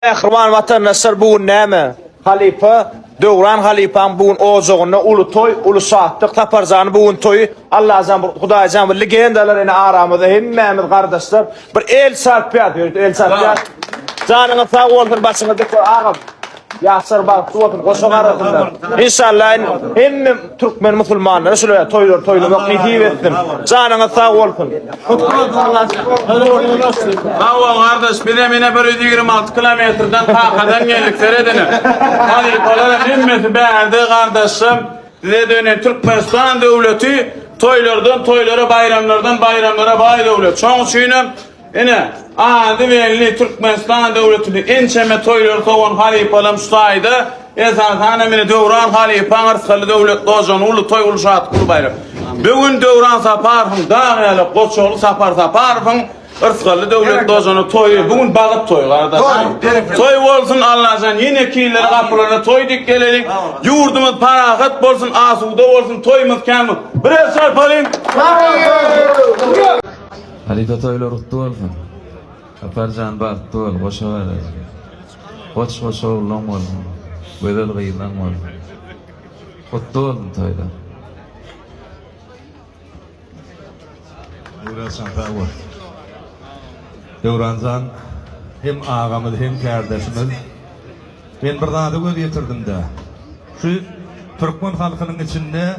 Ähirwan vatandaşlar bugün näme? Halipa, Döwran halipan bugün ozogyny ulu toy, ulu saatlyk taparzany bugün toy. Allah azam Hudaýjam bir legendalar ene aramyzda hemmemiz gardaşlar bir el sarpýar, el sarpýar. Janyňyz sag bolsun, başyňyz dik agam. Ýaşar bak, tuwatyn goşagardylar. İnşallah hemme türkmen musulmanlar şöyle toylamak nihip etdim. Janyňyz sag bolsun. Hawa kardeş mine 126 kilometreden Kakadan geldik seredene. Halipalar hemmeti bärdi kardeşim. Bize dönen Türkmenistan devleti toylara bayramlara bay devlet. Çoğun şuyunum ene adi belli Türkmenistan devletini ençeme toyları toğun halipalam şutaydı. Esasana mine Döwran halipan arsalı devlet dojan ulu toy ulu şahat kul bayram. Bugün Döwran saparhım dağıyalı Koçoğlu saparhım Irsgaly döwlet dojany toy, bugün bagyt toy gardaşym. Toy bolsun Allah'tan yine kiýler gapylaryna toy dik gelelik. Ýurdumyz parahat bolsun, asuda bolsun, toýumyz kämi. Bir sarpalyň. Halida toylar utdu bolsun. Aparjan bagtdy bol, goşa bäler. Goç ulan bolsun. Bedel gyýlan bolsun. Utdu bolsun toylar. Burası Antawar. Döwranjan hem agamyz hem kardeşimiz. Ben bir zady göz ýetirdim de. Şu Türkmen halkynyň içinde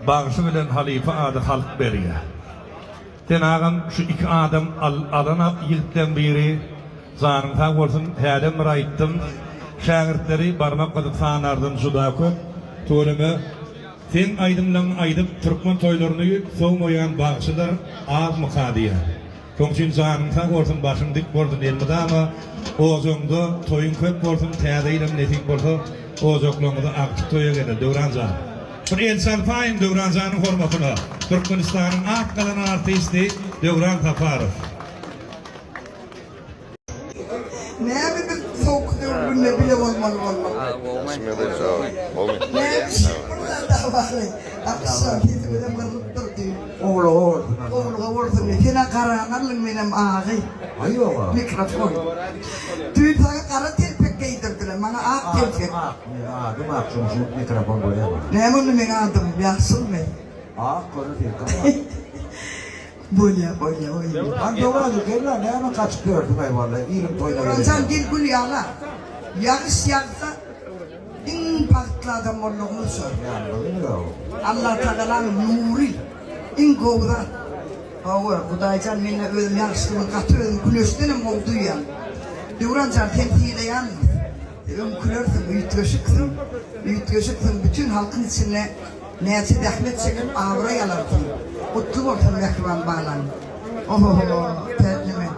bagyşy bilen halifa ady halk berýär. Sen agam şu iki adam alana ýilden biri zanyň sag bolsun hädem raýtdym. Şagirtleri barmak gadyp sanardan juda köp. Toýlamy sen aýdymdan aýdyp Türkmen toýlaryny soňmaýan bagyşylar az mukadiýa. Koňçyn zanyň sag bolsun başyň dik bolsun elmede ama ozoňda toýun köp bolsun täzeýlem netik bolsa ozoklaňda aktyw toýa gelir Döwranjan. Bir insan faýym Döwranjanyň hormatyna Türkmenistanyň akdylan artisti Döwran Taparow. Näme bir soğuk döwründe bile bolmaly bolmak. Akşam hitibeden garip durdy. Oğluğa vurdum. Kena karanarlyň menem agy. Aýoga. Mikrofon. Tüýtaga kara telpek giydirdiler. Mana ak telpek. Adım akşam şu mikrofon boýar. Näme onu men adım ýaşymy? Ak kara telpek. Boya. An doğru geldi. Näme kaçıp gördüm ay vallahi. İlim toylar. Rancan gel gül ýaga. Ýagys ýagsa in paktly adam bolmagyny sor. Allah Teala'nın nuri in gowda. Hawa Hudaýjan meni özüm ýagşylygyny gatyrym güleşdenim bolduýan. Döwranjan temsilleýän. Öňkülersiň üýtgeşiksin bütün halkyň içine näçe rahmet çekip awra ýalardy. Utlu bolsun mehriban balan. Täzeme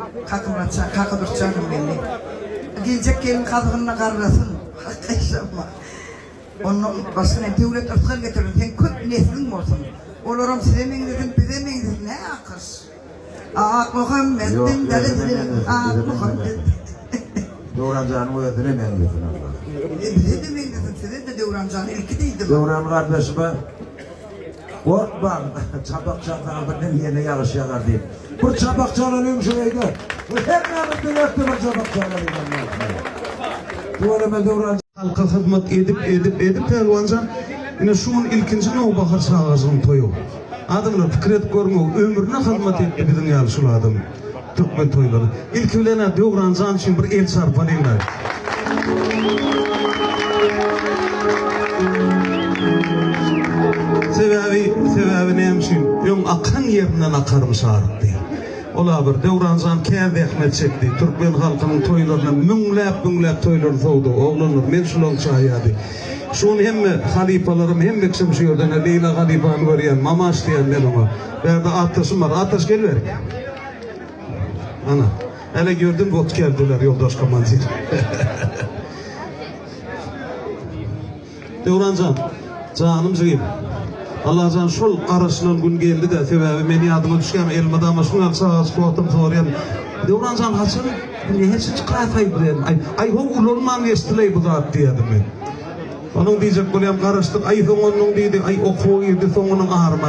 kakydyrçanım belli. Gelecek gelin kazygyna garrasyn. Hakykatma. Onun başına devlet atgal getirin. Sen köp neslin bolsun. Olaram size meňdesin, bize meňdesin. Ne akys? Muhammed'in dalidin. Muhammed. Döwranjanyň özüne meňdesin. Bize de meňdesin, size de Döwranjan ilki diýdi. Döwran kardeşime Korkman, çabak çakarlardan yerine yarış yalar deyip. Bu çabak çakarlarım şuraydı. Bu hep namı dövekti bu çabak çakarlarım. Duvarıma Döwran halka hizmet edip Pelwanjan yine şunun ilkinci nowbahar sağazın toyu. Adamlar fikret görmüyor, ömrüne hizmet etti bizim yarışılı adam. Türkmen toyları. İlk bilene Döwranjan için bir el sarpalayınlar. Sebebi neymişim? Yon akan yerinden akarım sarıktı. Ola bir Döwranjan käze ähmet çekdi. Türkmen halkynyň toýlaryna müňläp toýlar sowdy. Oglanlar men şulan çaýady. Şunu hemme halipalarym hemme kim şu ýerden Leyla halipany görýän, mamaş diýen men ona. Berde ataşym bar, ataş gelber. Ana, hele gördüm bot geldiler yoldaş komandir. Döwranjan, canım jigim. Allah'tan şol arasından gün geldi de sebebi meni adıma düşken elmada ama şunu sağız kuatım soruyan Döwranjan haçan ne hiç çıkartay bilen ay ho ulurman yestiley bu zat diýdim men. Onun diýjek bolýam garaşdyk ay soňunyň diýdi ay okuw ýerde soňunyň arma.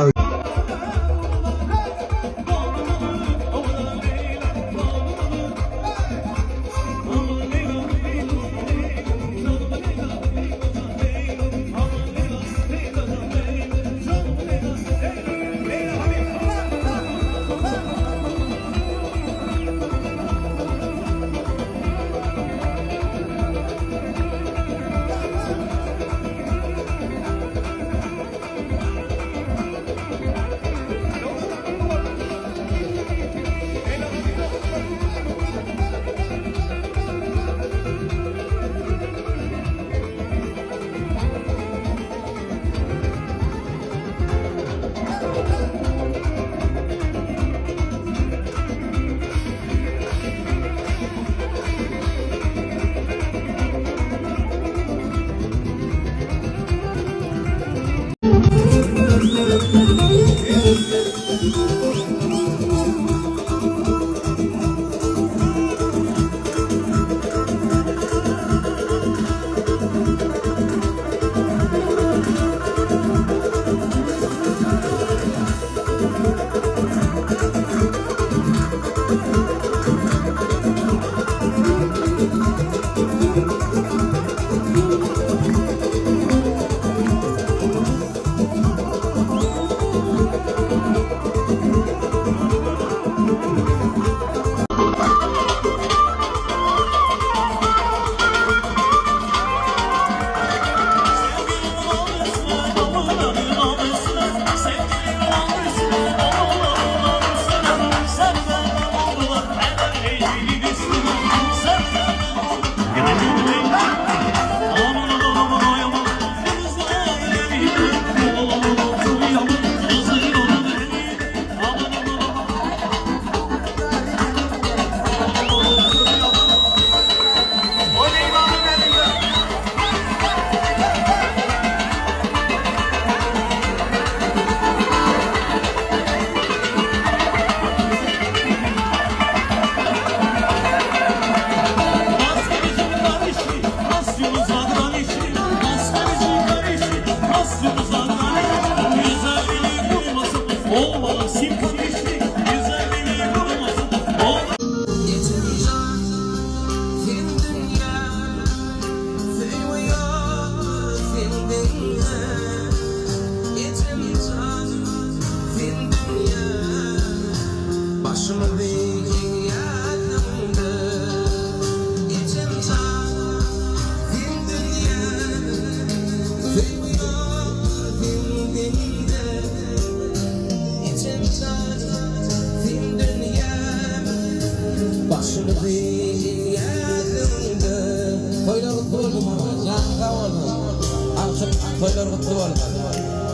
Toylar kutlu olsun.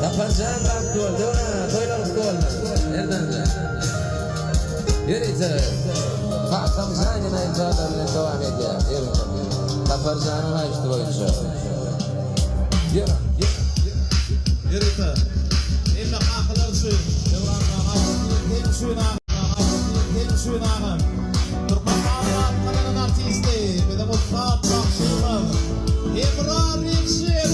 Yaparcan kutlu olsun. Toylar kutlu olsun. Nereden de? Yürüyse. Kalkam saniyene inşallah devam ediyor. Yürüyse. Yaparcanın haçtı boyunca. Yürü. Yürüyse. İlla kalkılar şu. Devranlar. Hem suyuna. Hem suyuna. Turmak ağlar. Kanalın artisti. Bir de mutfak bakşırlar. Ebrar Yüksel.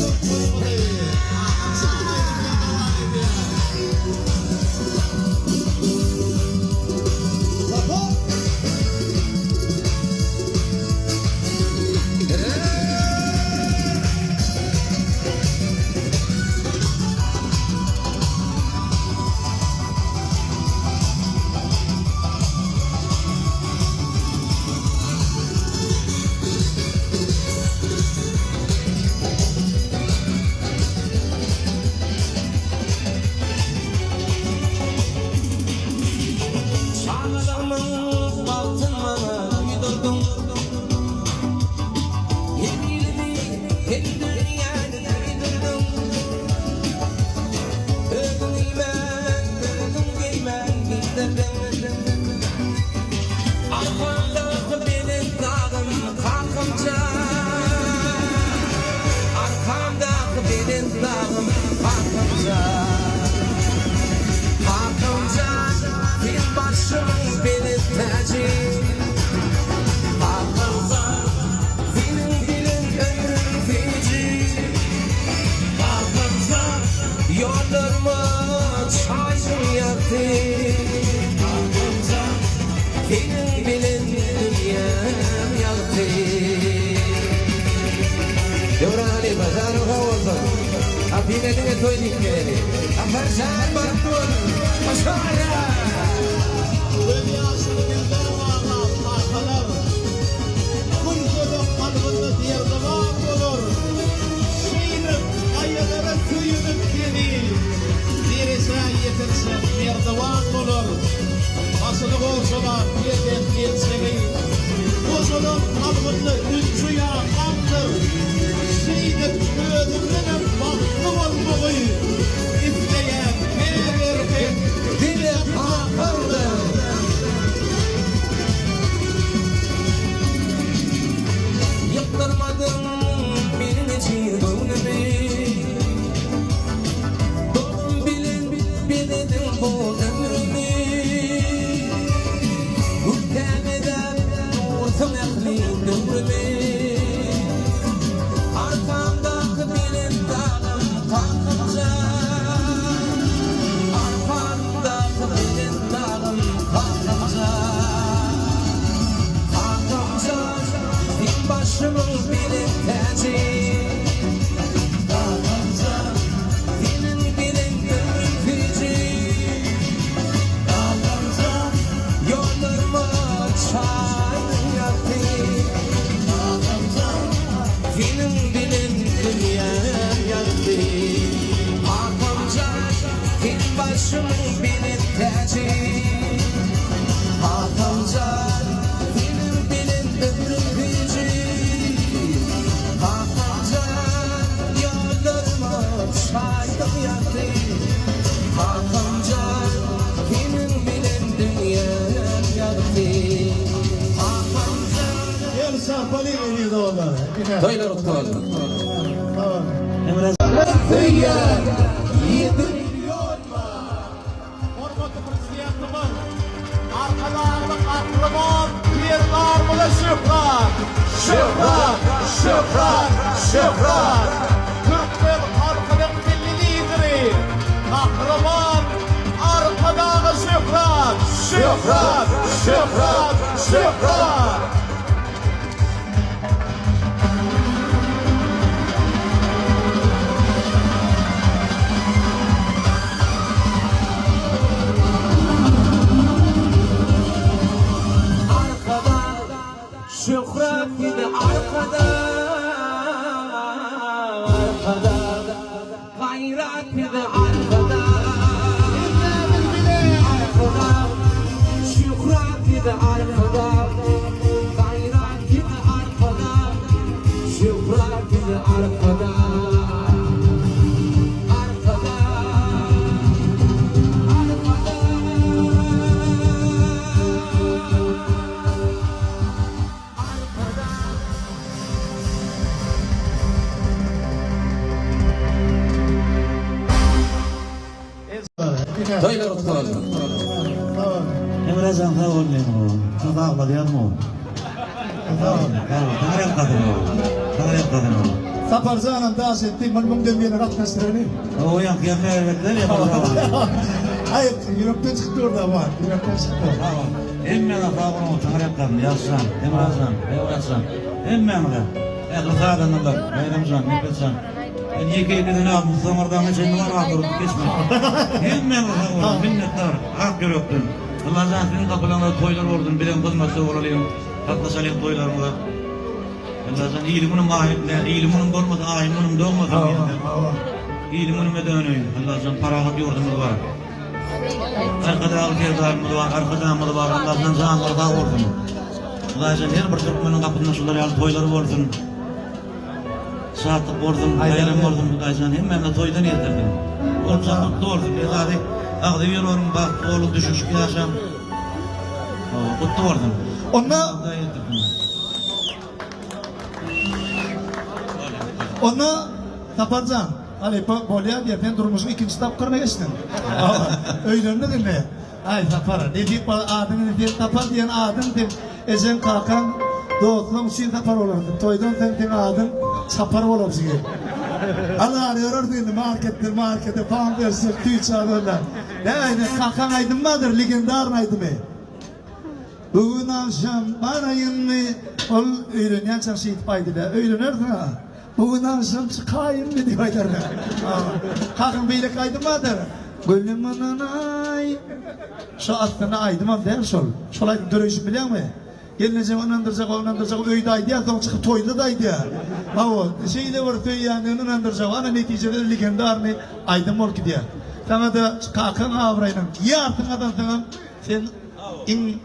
Dile başımın bilin teci. Senin bilin ömrüm fici. Yollarıma çay yaktı. Senin bilin dünyam yaktı. Hakamcan senin başımın bilin teci. Hakamcan senin bilin ömrüm fici. Hakamcan yollarıma çay yaktı. Hakamcan senin bilin dünyam yaktı. Hakamcan toylar kutlu olsun. Hıyar yedim. Hormatly prezidentimiz, arkalarını kahraman, yerlarmıda şöhret, şöhret, şöhret, şöhret. Türkmen halkının milli lideri, kahraman, arkadağı şöhret, şöhret, şöhret, şöhret. Şöhret gibi arkada, arkada, gayret gibi arkada, arkada, şöhret gibi arkada, gayret gibi arkada, şöhret gibi arkada, arkada, toylar kutlu olsun. Emrecan sağ ol Nemo. Sağ ol yanmo. Sağ ol. Tanrım kadını. Tanrım kadını. Saparzanan daş etti, malmum demeyene rat mesreni. O yan yerler verdiler ya baba. Hayır, yürekten çıktı orada var, yürekten çıktı. Emmene sağ ol tanrım kadını. Yazsan, Emrecan, Emrecan. Emmene. Eklisadan Allah. Bayramcan, Nebetcan. Ben yekeyini aldım, samardan geçen var aldırıp geçme. Emmene sağ ol, minnettar. Hak görüktün. Allah'ın senin kapılarında toylar ordun, bilen kılması olalım. Katlaşalım toylarımda. Allah'ın iyiliğinin mahiyetine, iyiliğinin olmadı, ahiminin doğmadı. İyiliğinin medönüydü. Allah'ın parahat yordumuz var. Arkada algılarımız var, arkada var. Allah'ın zamanlarda ordun. Allah'ın her bir Türkmenin kapının suları al, toyları ordun. Saatlik ordun, bayram ordun. Allah'ın hemen de toydan yetirdim. Orta mutlu ordun. Ağdı bir oğlum bak, oğlu düşüş yaşam. Kutlu ordun. Onu Taparcan, hani Bolya diye ben durmuşum ikinci tapkırına geçtim. Öylerini dinle. Ay Tapara, ne diyeyim bana adını diye Tapar diyen adın diye ezen kalkan doğutlam için Tapar olurdu. Toydan sen adın Tapar olurdu. Allah arıyor diye markette falan dersin tüy çağırırlar. Ne aynen kalkan aydın mıdır, legendar aydın mı? Bugün akşam arayın mı? Ol öğrenen çok şey paydılar. Öğrenirsin ha. Bugün akşam çıkayım mı diye aydarlar. Kalkın beyle kaydı mıdır? Gönlümün ay. Şu aslında aydımam der sol. Sol aydın dörüşüm biliyor musun? Gelince onandıracak, öyde aydı ya, sonra çıkıp toyda da aydı ya. Ha o, şeyle var töy yani, onandıracak, ana neticede legendar mı? Aydım ol gidiyor. Sana da kalkın avrayla, ya artık adam sen